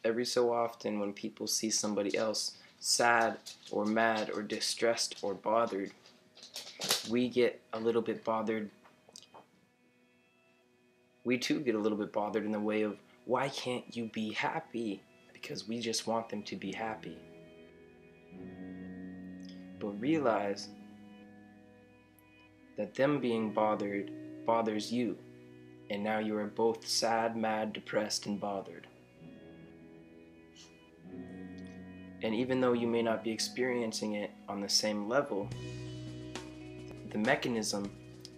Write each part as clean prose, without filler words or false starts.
Every so often when people see somebody else sad or mad or distressed or bothered, we get a little bit bothered. We too get a little bit bothered in the way of, why can't you be happy? Because we just want them to be happy. But realize that them being bothered bothers you, and now you are both sad, mad, depressed, and bothered. And even though you may not be experiencing it on the same level, the mechanism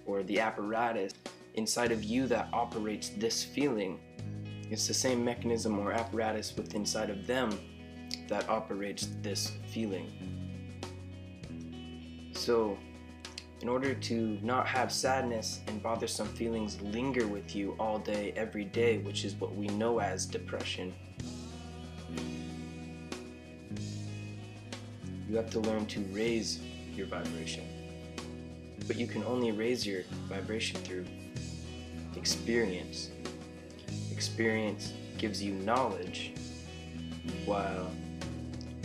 or the apparatus inside of you that operates this feeling, it's the same mechanism or apparatus within inside of them that operates this feeling. So in order to not have sadness and bothersome feelings linger with you all day, every day, which is what we know as depression, you have to learn to raise your vibration. But you can only raise your vibration through experience. Experience gives you knowledge, while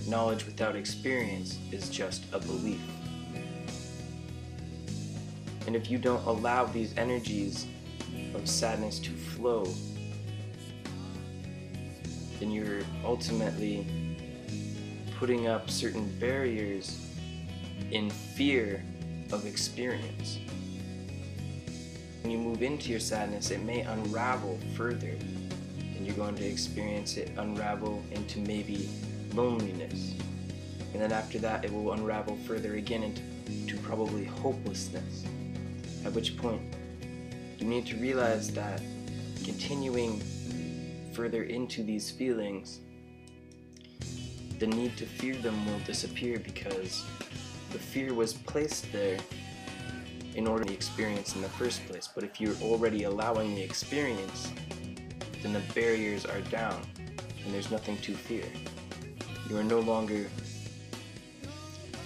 knowledge without experience is just a belief. And if you don't allow these energies of sadness to flow, then you're ultimately putting up certain barriers in fear of experience. When you move into your sadness, it may unravel further, and you're going to experience it unravel into maybe loneliness. And then after that, it will unravel further again into probably hopelessness. At which point, you need to realize that continuing further into these feelings, the need to fear them will disappear, because the fear was placed there in order to experience in the first place. But if you're already allowing the experience, then the barriers are down and there's nothing to fear. You are no longer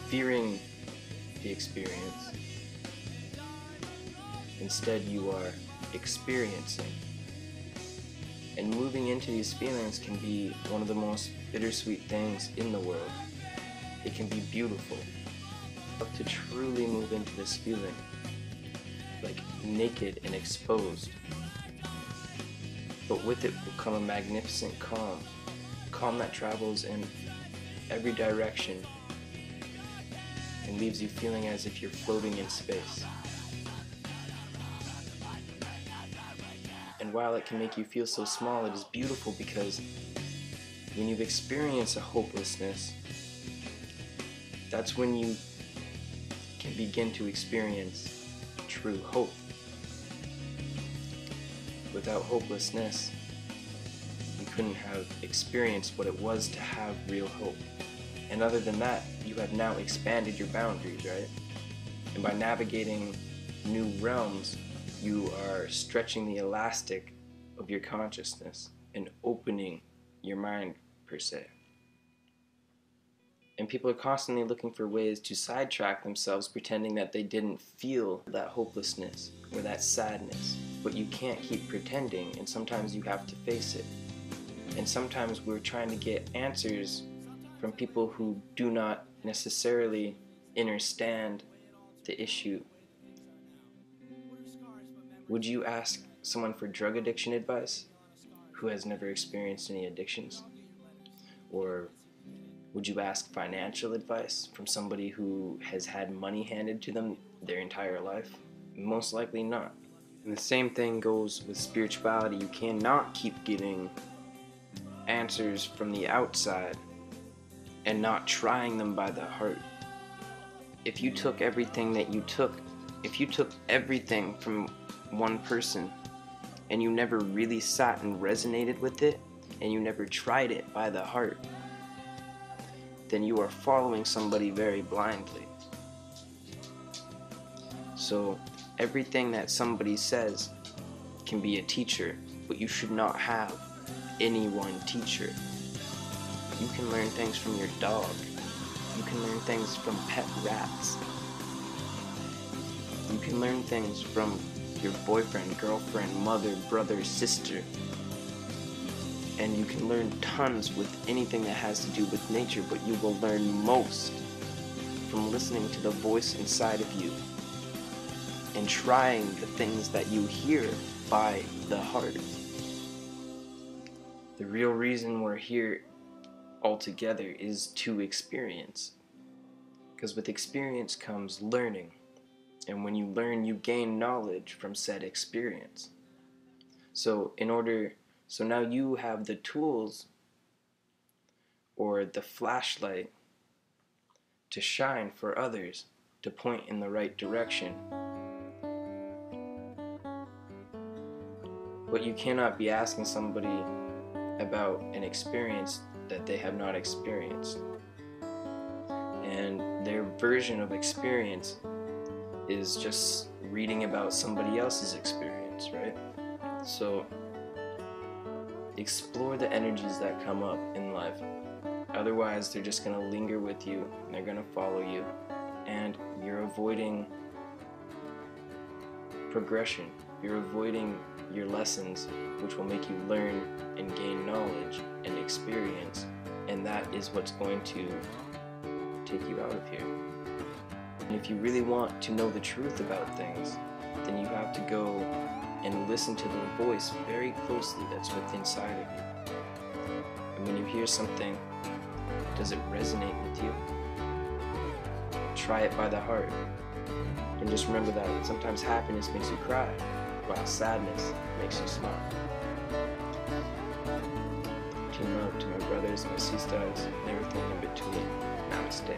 fearing the experience. Instead, you are experiencing. And moving into these feelings can be one of the most bittersweet things in the world. It can be beautiful. But to truly move into this feeling, like naked and exposed. But with it will come a magnificent calm. Calm that travels in every direction and leaves you feeling as if you're floating in space. And while it can make you feel so small, it is beautiful, because when you've experienced a hopelessness, that's when you can begin to experience true hope. Without hopelessness, you couldn't have experienced what it was to have real hope. And other than that, you have now expanded your boundaries, right? And by navigating new realms, you are stretching the elastic of your consciousness and opening your mind, per se. And people are constantly looking for ways to sidetrack themselves, pretending that they didn't feel that hopelessness or that sadness. But you can't keep pretending, and sometimes you have to face it. And sometimes we're trying to get answers from people who do not necessarily understand the issue. Would you ask someone for drug addiction advice who has never experienced any addictions? Or would you ask financial advice from somebody who has had money handed to them their entire life? Most likely not. And the same thing goes with spirituality. You cannot keep getting answers from the outside and not trying them by the heart. If you took everything that you took, if you took everything from one person and you never really sat and resonated with it, and you never tried it by the heart, then you are following somebody very blindly. So everything that somebody says can be a teacher, but you should not have any one teacher. You can learn things from your dog. You can learn things from pet rats. You can learn things from your boyfriend, girlfriend, mother, brother, sister. and you can learn tons with anything that has to do with nature, but you will learn most from listening to the voice inside of you and trying the things that you hear by the heart. The real reason we're here all together is to experience, because with experience comes learning, and when you learn, you gain knowledge from said experience. So now you have the tools or the flashlight to shine for others, to point in the right direction. But you cannot be asking somebody about an experience that they have not experienced. And their version of experience is just reading about somebody else's experience, right? So explore the energies that come up in life. Otherwise, they're just going to linger with you, and they're going to follow you, and you're avoiding progression. You're avoiding your lessons, which will make you learn and gain knowledge and experience, and that is what's going to take you out of here. And if you really want to know the truth about things, then you have to go and listen to the voice very closely that's within inside of you. And when you hear something, does it resonate with you? Try it by the heart. And just remember that sometimes happiness makes you cry, while sadness makes you smile. Team love to my brothers, my sisters, and everything in between. Namaste.